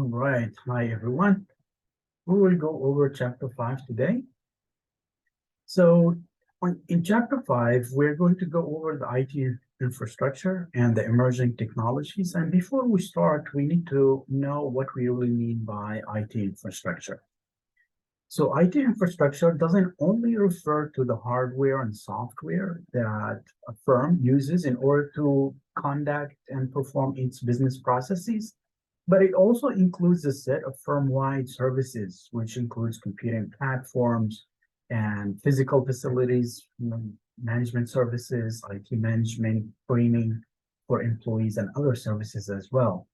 All right. Hi, everyone. We will go over chapter 5 today. So in chapter 5, we're going to go over the IT infrastructure and the emerging technologies. And before we start, we need to know what we really mean by IT infrastructure. So IT infrastructure doesn't only refer to the hardware and software that a firm uses in order to conduct and perform its business processes, but it also includes a set of firm-wide services, which includes computing platforms and physical facilities, management services, IT management, training for employees, and other services as well.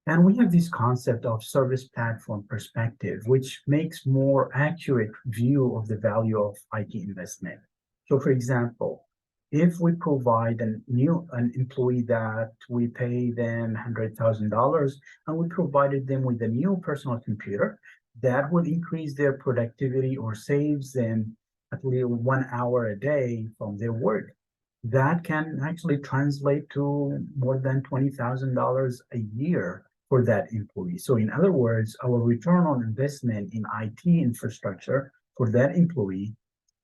And we have this concept of service platform perspective, which makes more accurate view of the value of IT investment. So for example, if we provide an employee that we pay them $100,000 and we provided them with a new personal computer, that would increase their productivity or saves them at least 1 hour a day from their work. That can actually translate to more than $20,000 a year for that employee. So in other words, our return on investment in IT infrastructure for that employee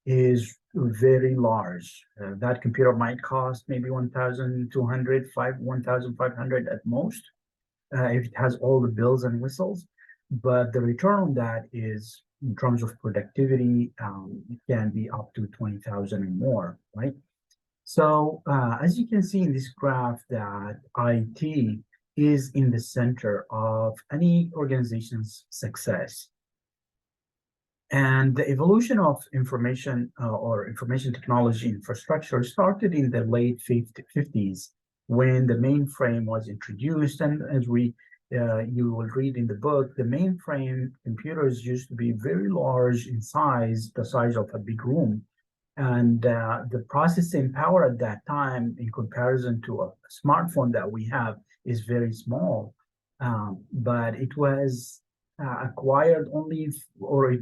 is very large. That computer might cost maybe 1,200, 1,500 at most, if it has all the bells and whistles. But the return on that is, in terms of productivity, it can be up to 20,000 and more, right? So as you can see in this graph, that IT is in the center of any organization's success. And the evolution of information or information technology infrastructure started in the late 50s when the mainframe was introduced. And as you will read in the book, the mainframe computers used to be very large in size, the size of a big room. And the processing power at that time, in comparison to a smartphone that we have, is very small. But it was acquired only, or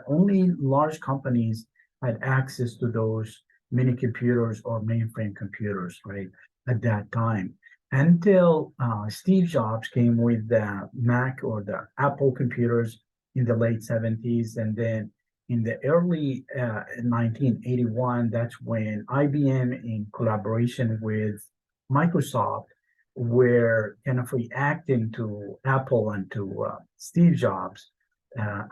only large companies had access to those mini computers or mainframe computers, right, at that time. Until Steve Jobs came with the Mac or the Apple computers in the late 70s, and then in the early 1981, that's when IBM, in collaboration with Microsoft, were kind of reacting to Apple and to Steve Jobs,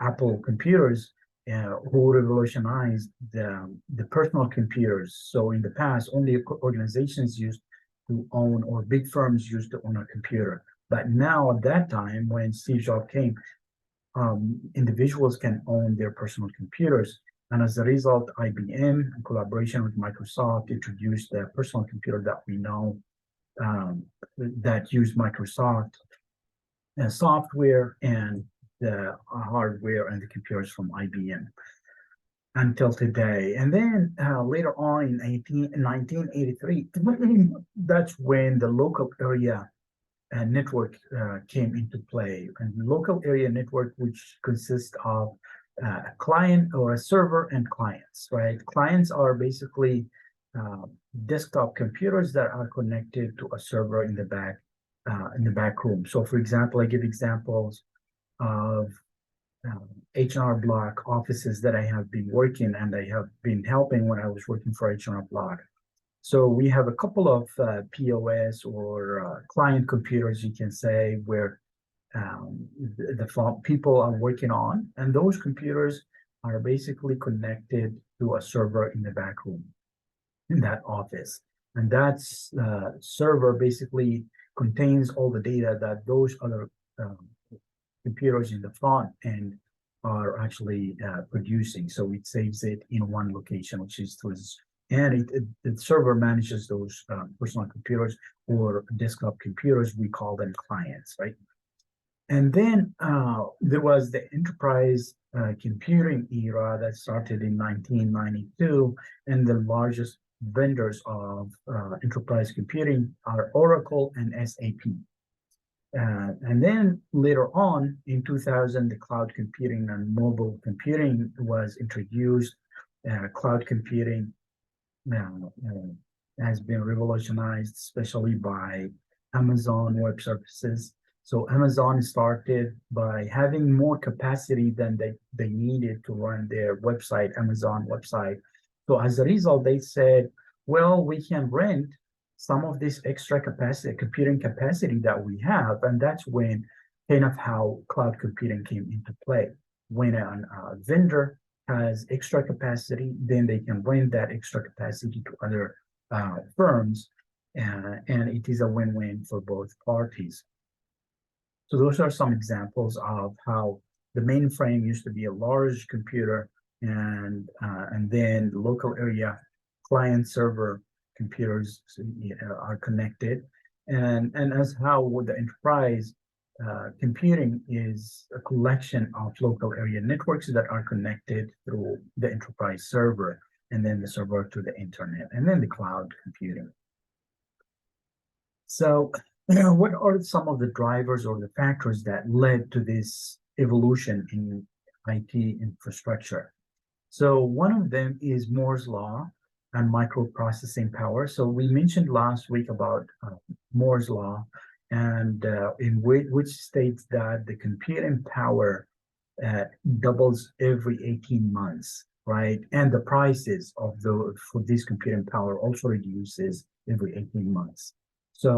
Apple computers, who revolutionized the personal computers. So in the past, only organizations used to own, or big firms used to own a computer. But now, at that time, when Steve Jobs came, individuals can own their personal computers. And as a result, IBM, in collaboration with Microsoft, introduced the personal computer that we know, that use Microsoft software and the hardware and the computers from IBM until today. And then later on in 1983, that's when the local area network came into play. And local area network, which consists of a client or a server and clients, right? Clients are basically desktop computers that are connected to a server in the back room. So for example, I give examples of H&R Block offices that I have been working and I have been helping when I was working for H&R Block. So we have a couple of POS or client computers, you can say, where the people are working on, and those computers are basically connected to a server in the back room in that office. And that server basically contains all the data that those other computers in the front end are actually producing. So it saves it in one location, which is through this. And the server manages those personal computers or desktop computers. We call them clients, right? And then there was the enterprise computing era that started in 1992, and the largest vendors of enterprise computing are Oracle and SAP. And then later on in 2000, the cloud computing and mobile computing was introduced. Cloud computing has been revolutionized, especially by Amazon Web Services. So Amazon started by having more capacity than they needed to run their website, Amazon website. So as a result, they said, well, we can rent some of this extra capacity, computing capacity that we have. And that's when kind of how cloud computing came into play. When a vendor has extra capacity, then they can rent that extra capacity to other firms, and it is a win-win for both parties. So those are some examples of how the mainframe used to be a large computer, and then the local area client server computers are connected, and as how the enterprise computing is a collection of local area networks that are connected through the enterprise server, and then the server to the internet, and then the cloud computing. So, what are some of the drivers or the factors that led to this evolution in IT infrastructure? So, one of them is Moore's law and microprocessing power. So, we mentioned last week about Moore's law, and in which states that the computing power doubles every 18 months, right? And the prices of for this computing power also reduces every 18 months. So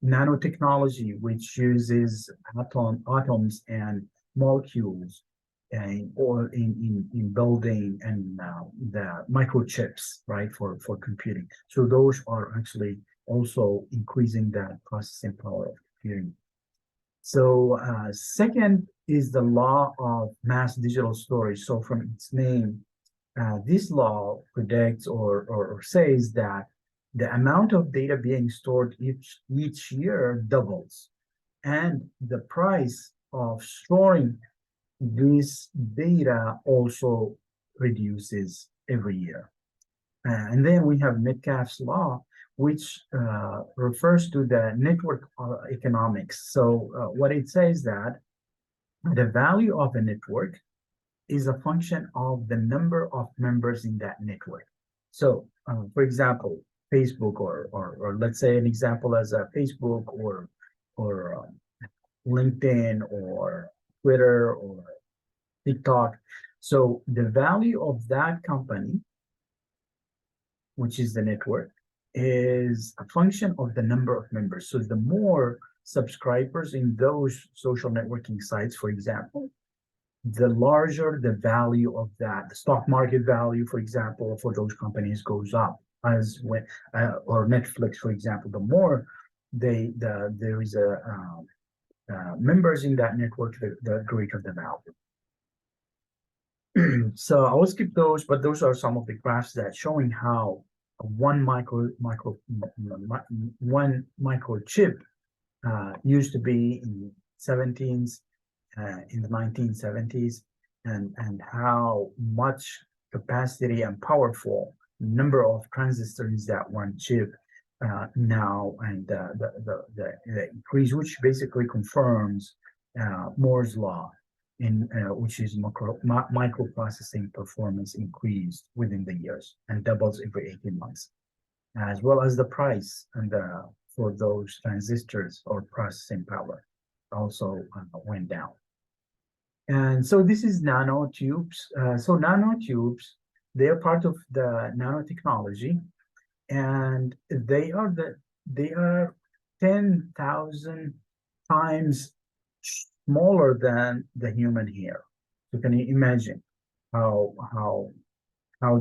nanotechnology, which uses atoms and molecules, or in building and the microchips, right, for computing. So those are actually also increasing the processing power of computing. So second is the law of mass digital storage. So from its name, this law predicts or says that the amount of data being stored each year doubles, and the price of storing this data also reduces every year. And then we have Metcalfe's law, which refers to the network economics. So what it says that the value of a network is a function of the number of members in that network. So, for example, Facebook, or let's say an example as a Facebook or LinkedIn or Twitter or TikTok. So the value of that company, which is the network, is a function of the number of members. So the more subscribers in those social networking sites, for example, the larger the value of that. The stock market value, for example, for those companies goes up, as when or Netflix, for example, the more there is a members in that network, the greater the value. So I will skip those, but those are some of the graphs that showing how one microchip used to be in the 1970s, and how much capacity and powerful number of transistors that one chip now, and the increase, which basically confirms Moore's law, which is microprocessing performance increased within the years and doubles every 18 months, as well as the price and for those transistors or processing power also went down. And so this is nanotubes. So nanotubes, they are part of the nanotechnology, and they are 10,000 times smaller than the human hair. So can you imagine how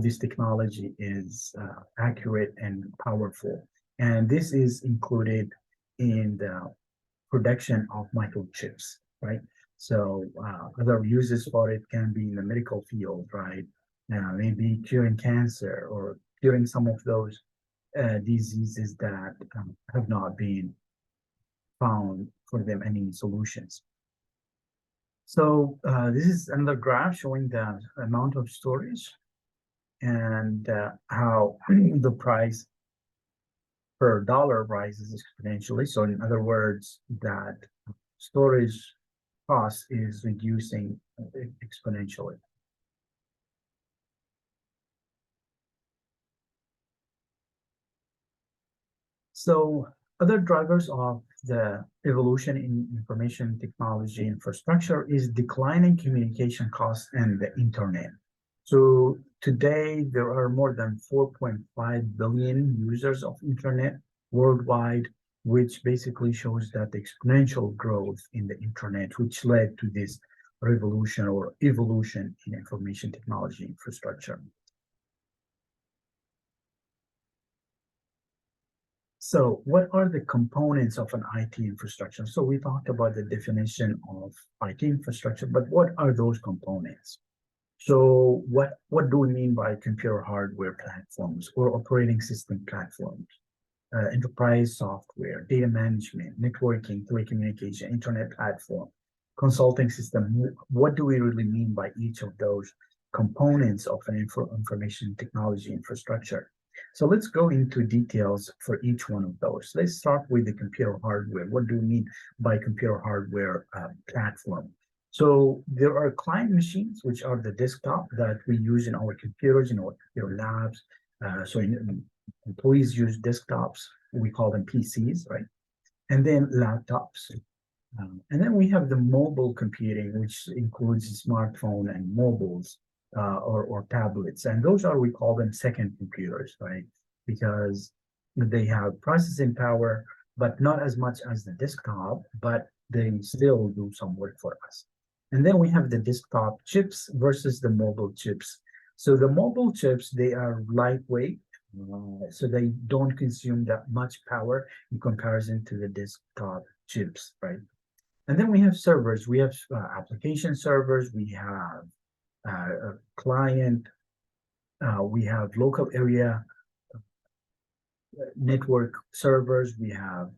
this technology is accurate and powerful? And this is included in the production of microchips, right? So other uses for it can be in the medical field, right? Maybe curing cancer or curing some of those diseases that have not been found for them any solutions. So this is another graph showing the amount of storage and how the price per dollar rises exponentially. So in other words, that storage cost is reducing exponentially. So other drivers of the evolution in information technology infrastructure is declining communication costs and the internet. So today there are more than 4.5 billion users of internet worldwide, which basically shows that the exponential growth in the internet, which led to this revolution or evolution in information technology infrastructure. So what are the components of an IT infrastructure? So we talked about the definition of IT infrastructure, but what are those components? So what do we mean by computer hardware platforms or operating system platforms? Enterprise software, data management, networking, telecommunication, internet platform, consulting system. What do we really mean by each of those components of an information technology infrastructure? So let's go into details for each one of those. Let's start with the computer hardware. What do we mean by computer hardware platform? So there are client machines, which are the desktop that we use in our computers, in our computer labs. Employees use desktops. We call them PCs, right? And then laptops. And then we have the mobile computing, which includes smartphone and mobiles or tablets. And those are, we call them second computers, right? Because they have processing power, but not as much as the desktop, but they still do some work for us. And then we have the desktop chips versus the mobile chips. So the mobile chips, they are lightweight, so they don't consume that much power in comparison to the desktop chips, right? And then we have servers. We have application servers. We have a client. We have local area network servers. We have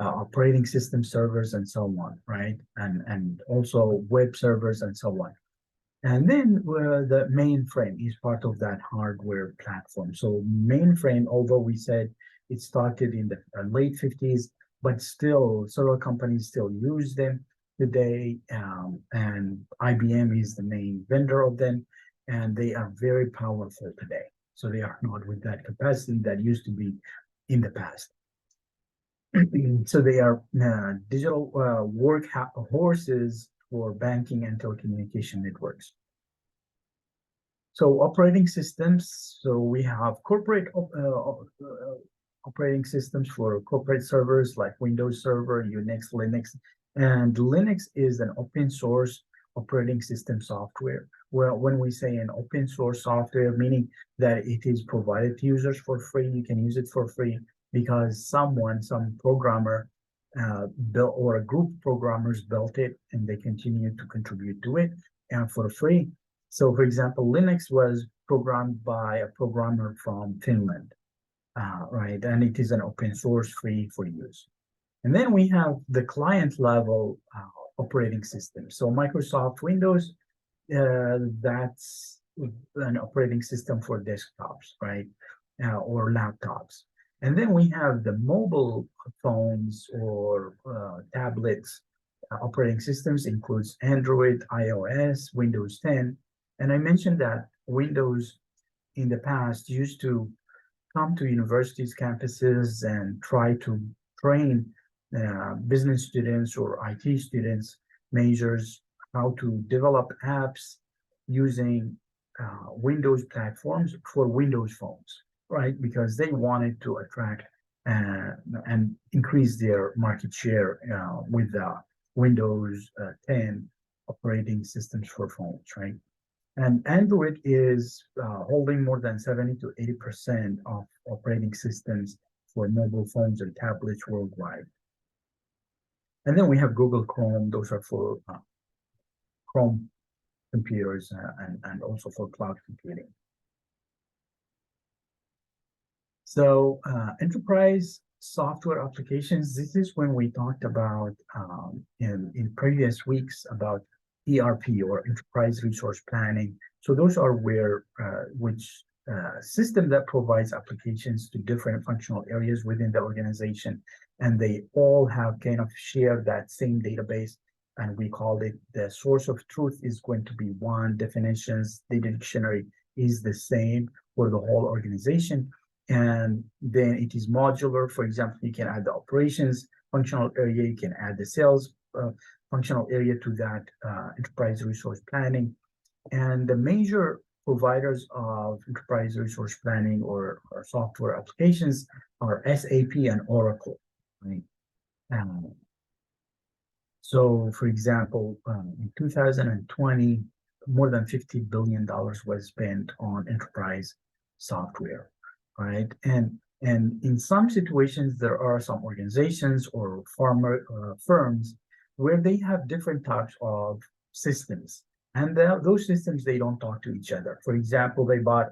operating system servers and so on, right? And also web servers and so on. And then the mainframe is part of that hardware platform. So mainframe, although we said it started in the late 50s, but still several companies still use them today. And IBM is the main vendor of them, and they are very powerful today. So they are not with that capacity that used to be in the past. So they are digital work horses for banking and telecommunication networks. So operating systems, so we have corporate operating systems for corporate servers like Windows Server, Unix, Linux, and Linux is an open source operating system software. Well, when we say an open source software, meaning that it is provided to users for free, you can use it for free because some programmer built, or a group of programmers built it, and they continue to contribute to it and for free. So for example, Linux was programmed by a programmer from Finland, right? And it is an open source, free for use. And then we have the client level operating system. So Microsoft Windows, that's an operating system for desktops, right? Or laptops. And then we have the mobile phones or tablets operating systems includes Android, iOS, Windows 10. And I mentioned that Windows in the past used to come to universities, campuses, and try to train business students or IT students, majors, how to develop apps using Windows platforms for Windows phones, right? Because they wanted to attract and increase their market share with the Windows 10 operating systems for phones, right? And Android is holding more than 70 to 80% of operating systems for mobile phones and tablets worldwide. And then we have Google Chrome. Those are for Chrome computers and also for cloud computing. So enterprise software applications, this is when we talked about in previous weeks about ERP or enterprise resource planning. So those are where which system that provides applications to different functional areas within the organization, and they all have kind of shared that same database, and we called it the source of truth is going to be one. Definitions, the dictionary is the same for the whole organization, and then it is modular. For example, you can add the operations functional area. You can add the sales functional area to that enterprise resource planning. And the major providers of enterprise resource planning or software applications are SAP and Oracle, right? So, for example, in 2020, more than $50 billion was spent on enterprise software, right? And in some situations, there are some organizations or firms where they have different types of systems. And those systems, they don't talk to each other. For example, they bought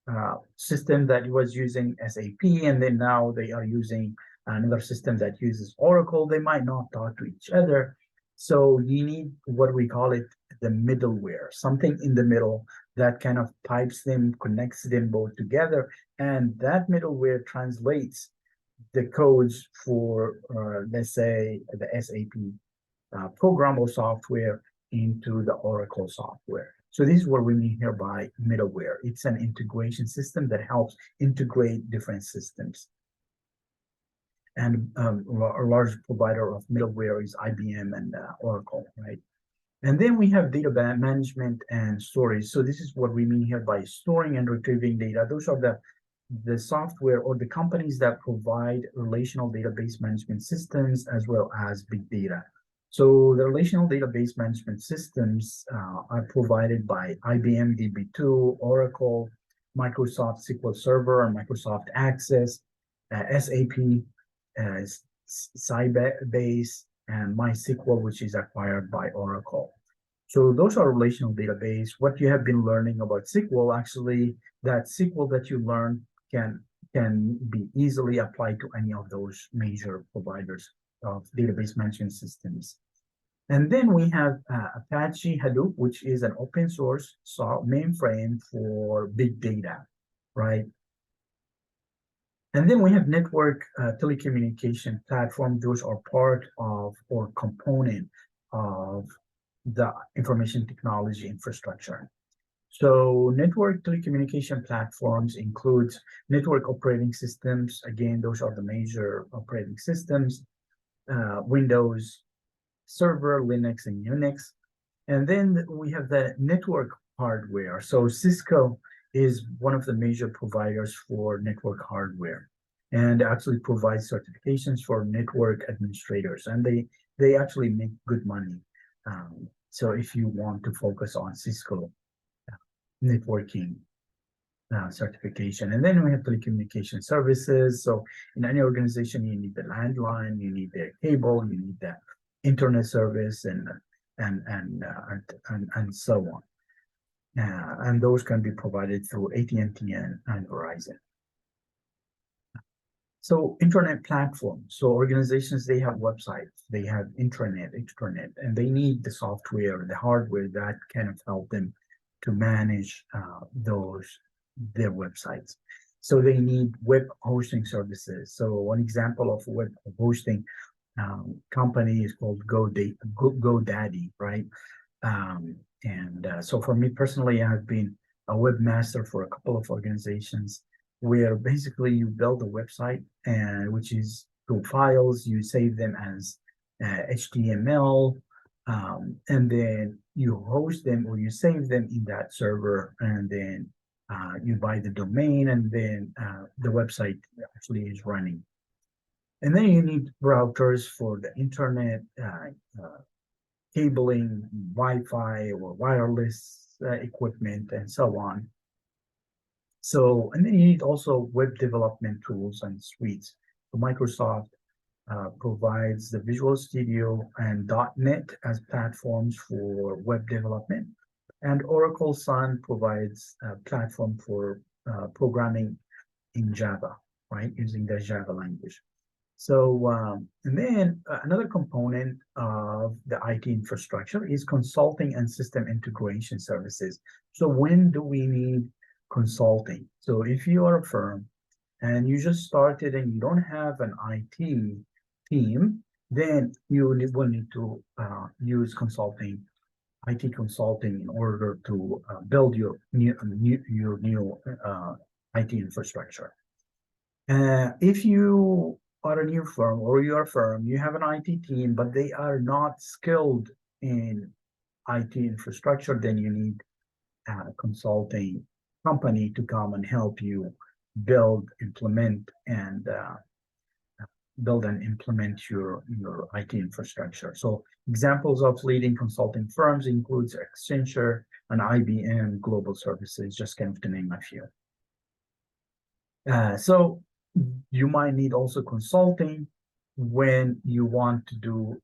a system that was using SAP, and then now they are using another system that uses Oracle. They might not talk to each other. So you need what we call it the middleware, something in the middle that kind of pipes them, connects them both together. And that middleware translates the codes for, let's say, the SAP program or software into the Oracle software. So this is what we mean here by middleware. It's an integration system that helps integrate different systems. And a large provider of middleware is IBM and Oracle, right? And then we have data management and storage. So this is what we mean here by storing and retrieving data. Those are the software or the companies that provide relational database management systems as well as big data. So the relational database management systems are provided by IBM DB2, Oracle, Microsoft SQL Server, and Microsoft Access, SAP, Sybase, and MySQL, which is acquired by Oracle. So those are relational database. What you have been learning about SQL, actually, that SQL that you learn can be easily applied to any of those major providers of database management systems. And then we have Apache Hadoop, which is an open source mainframe for big data, right? And then we have network telecommunication platform. Those are part of or component of the information technology infrastructure. So network telecommunication platforms includes network operating systems. Again, those are the major operating systems, Windows, Server, Linux, and Unix. And then we have the network hardware. So Cisco is one of the major providers for network hardware and actually provides certifications for network administrators. And they actually make good money. So if you want to focus on Cisco networking certification. And then we have telecommunication services. So in any organization, you need the landline, you need the cable, you need the internet service, and so on. And those can be provided through AT&T and Verizon. So internet platforms. So organizations, they have websites, they have intranet, and they need the software, the hardware that can help them to manage their websites. So they need web hosting services. So one example of web hosting company is called GoDaddy, right? So for me personally, I've been a webmaster for a couple of organizations where basically you build a website, which is through files, you save them as HTML, and then you host them or you save them in that server, and then you buy the domain, and then the website actually is running. And then you need routers for the internet, cabling, Wi-Fi or wireless equipment, and so on. So, and then you need also web development tools and suites. So Microsoft provides the Visual Studio and .NET as platforms for web development. And Oracle Sun provides a platform for programming in Java, right, using the Java language. So, and then another component of the IT infrastructure is consulting and system integration services. So when do we need consulting? So if you are a firm and you just started and you don't have an IT team, then you will need to use IT consulting in order to build your new IT infrastructure. If you are a new firm or you're a firm, you have an IT team, but they are not skilled in IT infrastructure, then you need a consulting company to come and help you build, implement, and your IT infrastructure. So examples of leading consulting firms includes Accenture and IBM Global Services, just kind of to name a few. So you might need also consulting when you want to do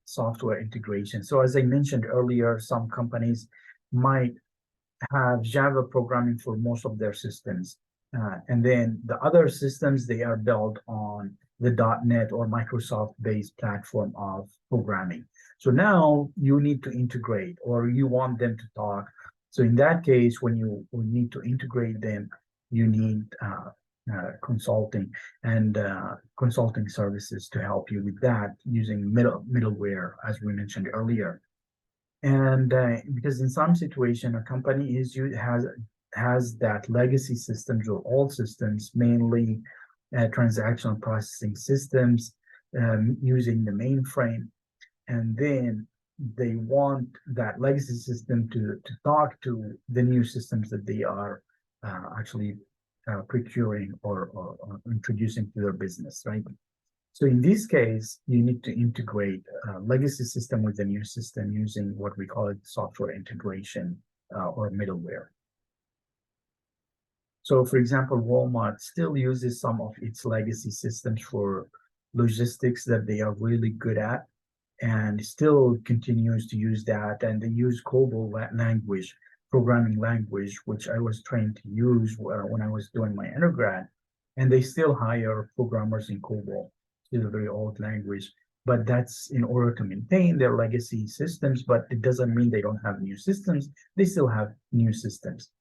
software integration. So as I mentioned earlier, some companies might have Java programming for most of their systems. And then the other systems, they are built on the .NET or Microsoft-based platform of programming. So now you need to integrate or you want them to talk. So in that case, when you need to integrate them, you need consulting and consulting services to help you with that using middleware, as we mentioned earlier. And because in some situation, a company has that legacy systems or old systems, mainly transactional processing systems using the mainframe, and then they want that legacy system to talk to the new systems that they are actually procuring or introducing to their business, right? So in this case, you need to integrate a legacy system with the new system using what we call it software integration or middleware. So for example, Walmart still uses some of its legacy systems for logistics that they are really good at and still continues to use that. And they use COBOL language, programming language, which I was trained to use when I was doing my undergrad. And they still hire programmers in COBOL. Still a very old language, but that's in order to maintain their legacy systems, but it doesn't mean they don't have new systems. They still have new systems.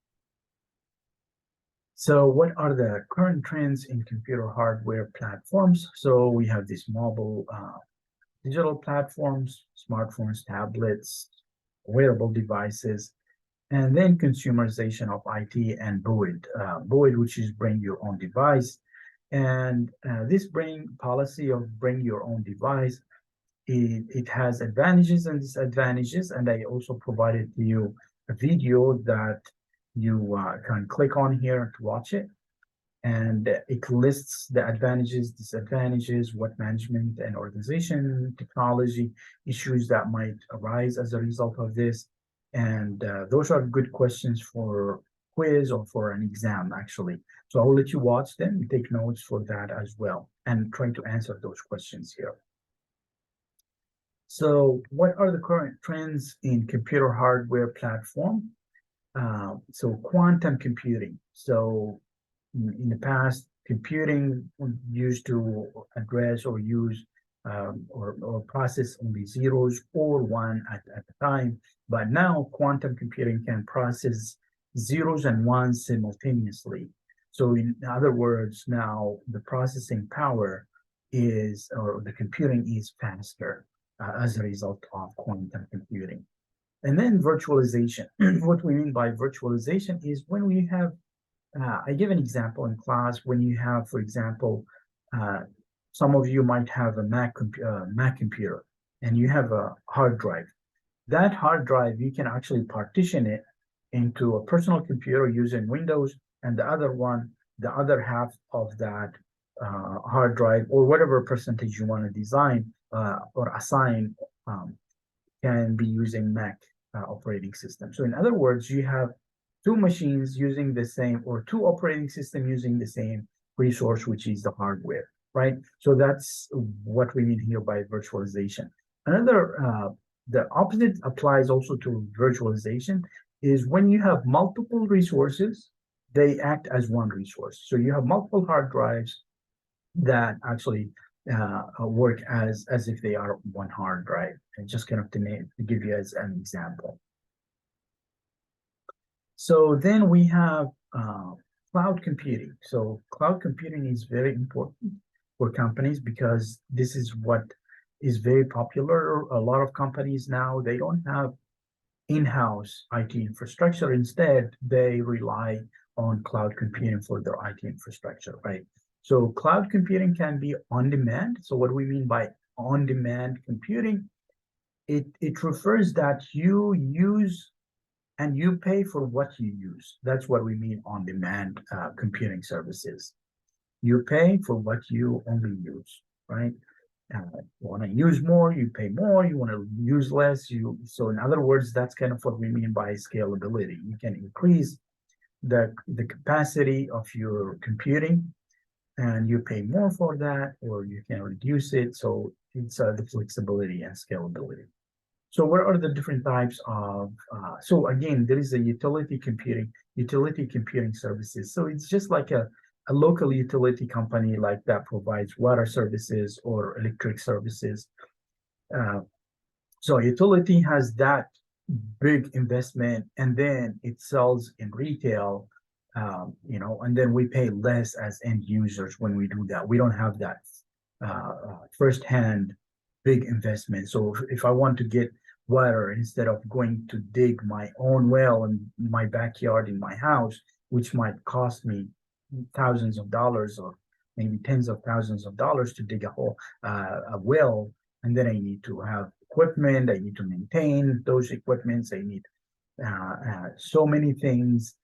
So what are the current trends in computer hardware platforms? So we have these mobile digital platforms, smartphones, tablets, wearable devices, and then consumerization of IT and BOID. BOID, which is bring your own device. And this policy of bring your own device, it has advantages and disadvantages. And I also provided you a video that you can click on here to watch it. And it lists the advantages, disadvantages, what management and organization technology issues that might arise as a result of this. And those are good questions for quiz or for an exam, actually. So I'll let you watch them and take notes for that as well and try to answer those questions here. So what are the current trends in computer hardware platform? So quantum computing. So in the past, computing used to address or use or process only zeros or one at a time. But now quantum computing can process zeros and ones simultaneously. So in other words, now the processing power is, or the computing is faster as a result of quantum computing. And then virtualization. What we mean by virtualization is when we have, I give an example in class, when you have, for example, some of you might have a Mac computer and you have a hard drive. That hard drive, you can actually partition it into a personal computer using Windows, and the other one, the other half of that hard drive or whatever percentage you want to design or assign can be using Mac operating system. So in other words, you have two machines using the same or two operating system using the same resource, which is the hardware, right? So that's what we mean here by virtualization. Another, the opposite applies also to virtualization, is when you have multiple resources, they act as one resource. So you have multiple hard drives that actually work as if they are one hard drive. And just kind of to give you as an example. So then we have cloud computing. So cloud computing is very important for companies because this is what is very popular. A lot of companies now, they don't have in-house IT infrastructure. Instead, they rely on cloud computing for their IT infrastructure, right? So cloud computing can be on demand. So what we mean by on demand computing, it refers that you use and you pay for what you use. That's what we mean on demand computing services. You pay for what you only use, right? You want to use more, you pay more. You want to use less, so in other words, that's kind of what we mean by scalability. You can increase the capacity of your computing and you pay more for that, or you can reduce it. So it's the flexibility and scalability. So what are the different types of, so again, there is a utility computing services. So it's just like a local utility company like that provides water services or electric services. So utility has that big investment and then it sells in retail, and then we pay less as end users when we do that. We don't have that firsthand big investment. So if I want to get water, instead of going to dig my own well in my backyard in my house, which might cost me thousands of dollars or maybe tens of thousands of dollars to dig a well, and then I need to have equipment, I need to maintain those equipments, I need so many things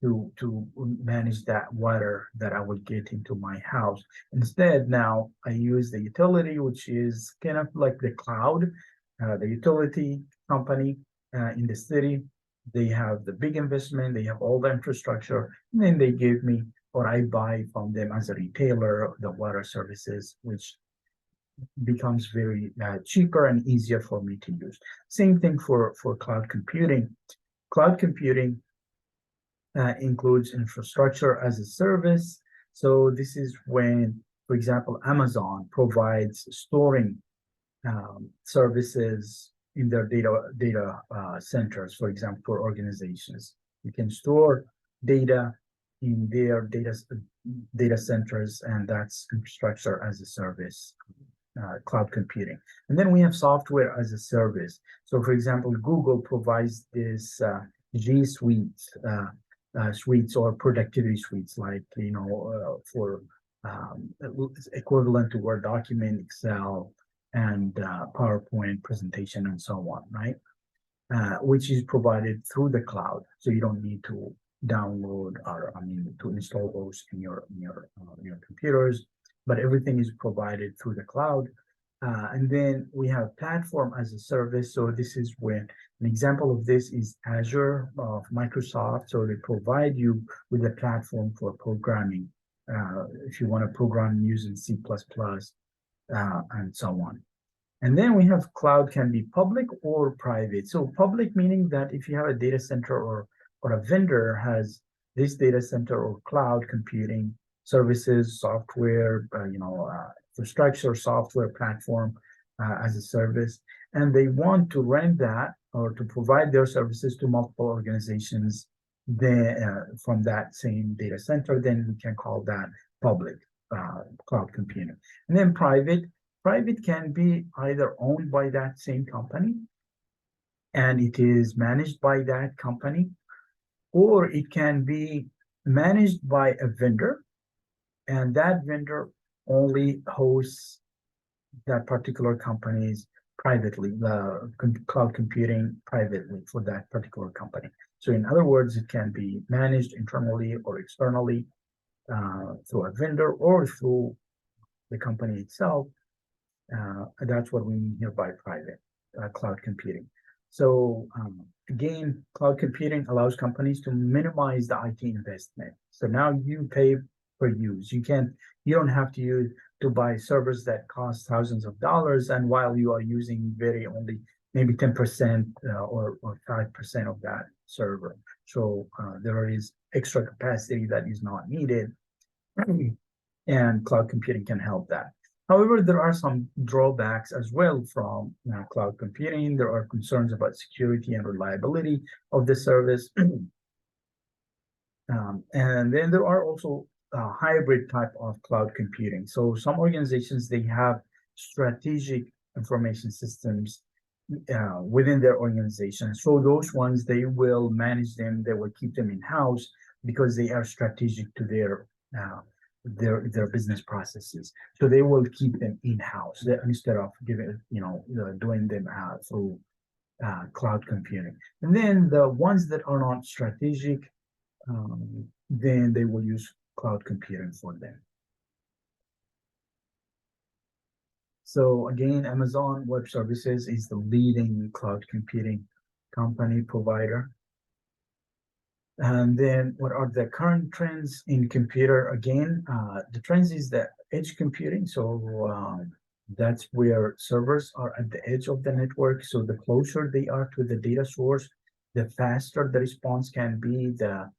to manage that water that I would get into my house. Instead, now I use the utility, which is kind of like the cloud, the utility company in the city. They have the big investment, they have all the infrastructure, and then they give me, or I buy from them as a retailer, the water services, which becomes very cheaper and easier for me to use. Same thing for cloud computing. Cloud computing includes infrastructure as a service. So this is when, for example, Amazon provides storing services in their data centers, for example, for organizations. You can store data in their data centers, and that's infrastructure as a service, cloud computing. And then we have software as a service. So for example, Google provides this G Suite, suites or productivity suites, like, for equivalent to Word document, Excel, and PowerPoint presentation and so on, right? Which is provided through the cloud. So you don't need to download to install those in your computers, but everything is provided through the cloud. And then we have platform as a service. So this is when an example of this is Azure of Microsoft. So they provide you with a platform for programming. If you want to program using C++, and so on. And then we have cloud can be public or private. So public meaning that if you have a data center or a vendor has this data center or cloud computing services, software, infrastructure, software platform as a service, and they want to rent that or to provide their services to multiple organizations from that same data center, then we can call that public cloud computing. And then private can be either owned by that same company and it is managed by that company, or it can be managed by a vendor and that vendor only hosts that particular company's privately, the cloud computing privately for that particular company. So in other words, it can be managed internally or externally through a vendor or through the company itself. That's what we mean here by private cloud computing. So again, cloud computing allows companies to minimize the IT investment. So now you pay per use. You don't have to buy servers that cost thousands of dollars, and while you are using only maybe 10% or 5% of that server. So there is extra capacity that is not needed, and cloud computing can help that. However, there are some drawbacks as well from cloud computing. There are concerns about security and reliability of the service. And then there are also hybrid type of cloud computing. So some organizations, they have strategic information systems within their organization. So those ones, they will manage them, they will keep them in-house because they are strategic to their their business processes. So they will keep them in-house instead of giving, doing them through cloud computing. And then the ones that are not strategic, then they will use cloud computing for them. So again, Amazon Web Services is the leading cloud computing company provider. And then what are the current trends in computer? Again, the trends is the edge computing. So that's where servers are at the edge of the network. So the closer they are to the data source, the faster the response can be, the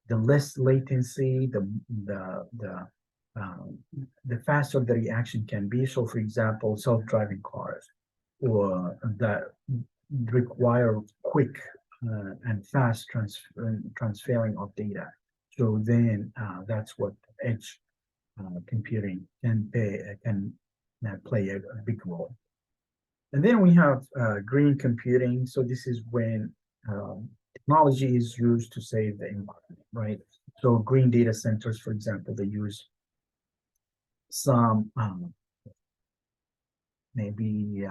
less latency, the faster the reaction can be. So for example, self-driving cars or that require quick and fast transferring of data. So then that's what edge computing can play a big role. And then we have green computing. So this is when technology is used to save the environment, right? So green data centers, for example, they use some maybe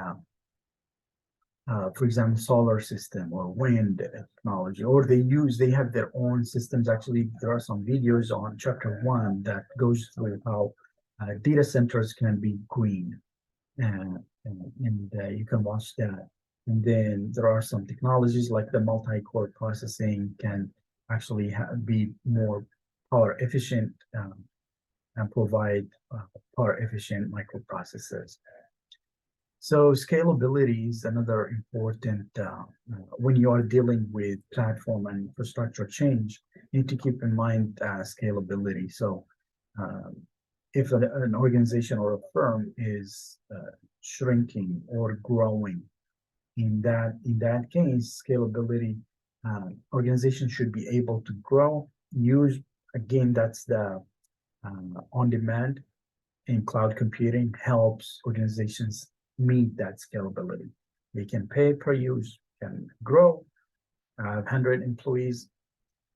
for example, solar system or wind technology, or they have their own systems. Actually, there are some videos on chapter 1 that goes through how data centers can be green, and you can watch that. And then there are some technologies like the multi-core processing can actually be more power efficient and provide power efficient microprocessors. So scalability is another important, when you are dealing with platform and infrastructure change, you need to keep in mind scalability. So if an organization or a firm is shrinking or growing, in that case, scalability, organization should be able to grow, again, that's the on-demand in cloud computing helps organizations meet that scalability. They can pay per use, can grow, 100 employees.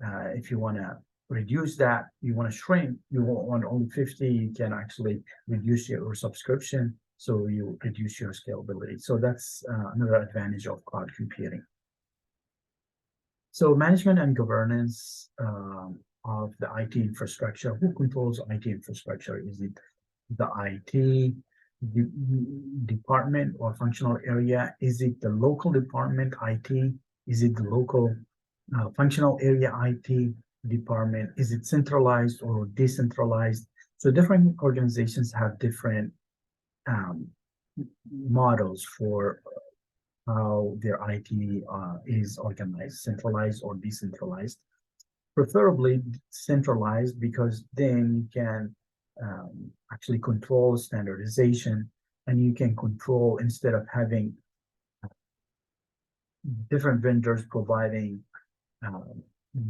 If you want to reduce that, you want to shrink, you want only 50, you can actually reduce your subscription, so you reduce your scalability. So that's another advantage of cloud computing. So management and governance of the IT infrastructure. Who controls IT infrastructure? Is it the IT department or functional area? Is it the local department IT? Is it the local functional area IT department? Is it centralized or decentralized? So different organizations have different models for how their IT is organized, centralized or decentralized. Preferably centralized, because then you can actually control standardization, and you can control, instead of having different vendors providing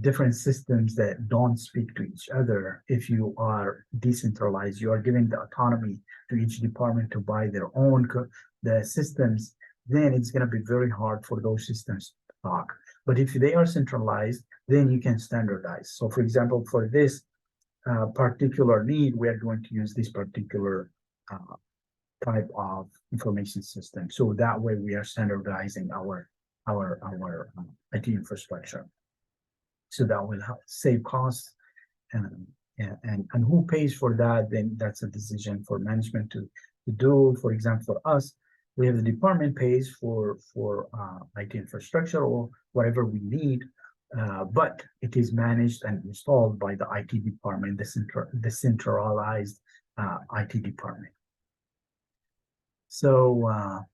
different systems that don't speak to each other. If you are decentralized, you are giving the autonomy to each department to buy their own the systems, then it's going to be very hard for those systems to talk. But if they are centralized, then you can standardize. So for example, for this particular need, we are going to use this particular type of information system. So that way we are standardizing our IT infrastructure. So that will help save costs, and who pays for that, then that's a decision for management to do. For example, for us, we have the department pays for IT infrastructure or whatever we need, but it is managed and installed by the IT department, the centralized IT department. So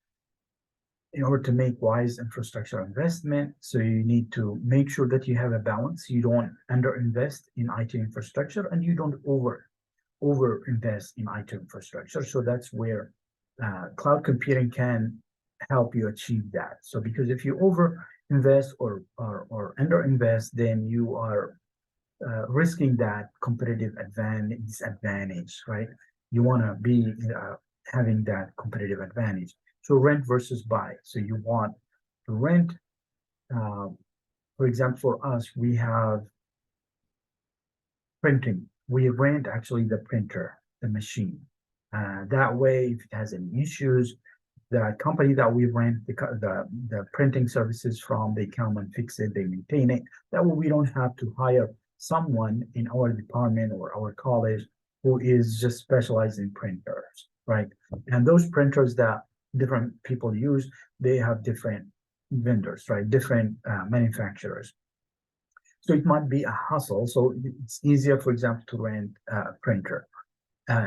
in order to make wise infrastructure investment, so you need to make sure that you have a balance. You don't underinvest in IT infrastructure, and you don't over invest in IT infrastructure. So that's where cloud computing can help you achieve that. So because if you over invest or under invest, then you are risking that competitive disadvantage, right? You want to be having that competitive advantage. So rent versus buy. So you want to rent. For example, for us, we have printing we rent actually the printer, the machine. That way, if it has any issues, the company that we rent the printing services from, they come and fix it, they maintain it. That way we don't have to hire someone in our department or our college who is just specialized in printers, right? And those printers that different people use, they have different vendors, right? Different manufacturers. So it might be a hassle. So it's easier, for example, to rent a printer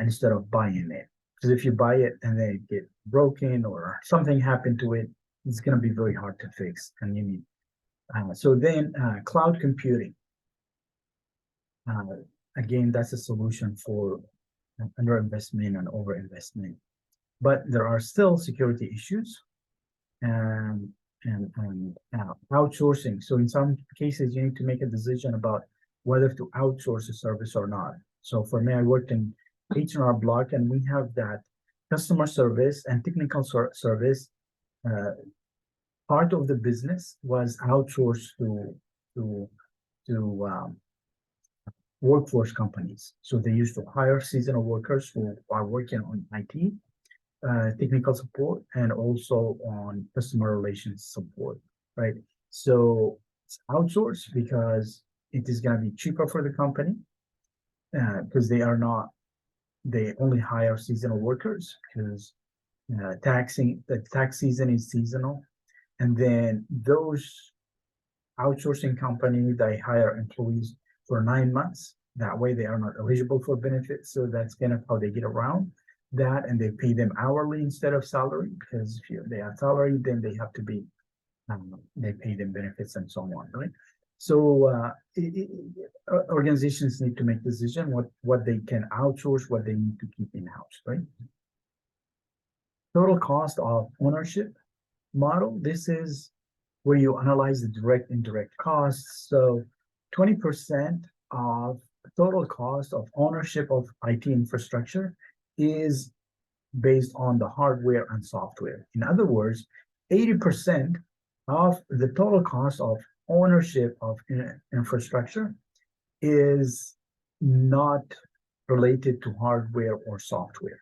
instead of buying it. Because if you buy it and then it get broken or something happened to it, it's going to be very hard to fix. And you need so then cloud computing. Again, that's a solution for underinvestment and overinvestment. But there are still security issues and outsourcing. So in some cases, you need to make a decision about whether to outsource a service or not. So for me, I worked in H&R Block, and we have that customer service and technical service. Part of the business was outsourced to workforce companies. So they used to hire seasonal workers who are working on IT, technical support, and also on customer relations support, right? So it's outsourced because it is going to be cheaper for the company because they only hire seasonal workers because the tax season is seasonal. And then those outsourcing company, they hire employees for 9 months. That way they are not eligible for benefits. So that's kind of how they get around that, and they pay them hourly instead of salary, because if they are salary, then they have to be they pay them benefits and so on, right? So organizations need to make decision what they can outsource, what they need to keep in-house, right? Total cost of ownership model. This is where you analyze the direct indirect costs. So 20% of total cost of ownership of IT infrastructure is based on the hardware and software. In other words, 80% of the total cost of ownership of infrastructure is not related to hardware or software.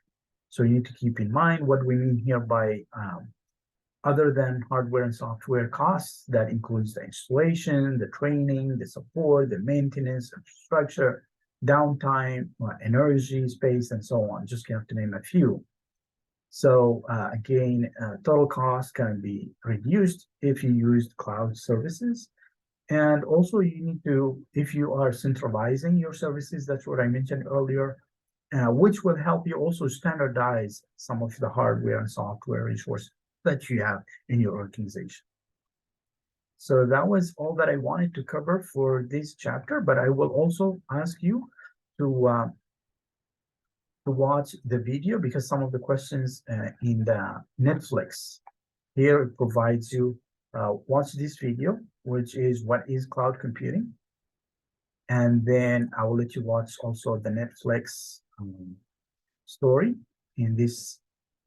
So you need to keep in mind what we mean here by other than hardware and software costs. That includes the installation, the training, the support, the maintenance, infrastructure, downtime, energy, space, and so on. Just have to name a few. So again, total cost can be reduced if you use cloud services. And also you need to, if you are centralizing your services, that's what I mentioned earlier, which will help you also standardize some of the hardware and software resources that you have in your organization. So that was all that I wanted to cover for this chapter, but I will also ask you to watch the video, because some of the questions in the Netflix here it provides you watch this video, which is what is cloud computing, and then I will let you watch also the Netflix story in this,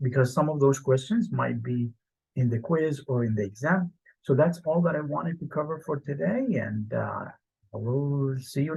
because some of those questions might be in the quiz or in the exam. So that's all that I wanted to cover for today, and I will see you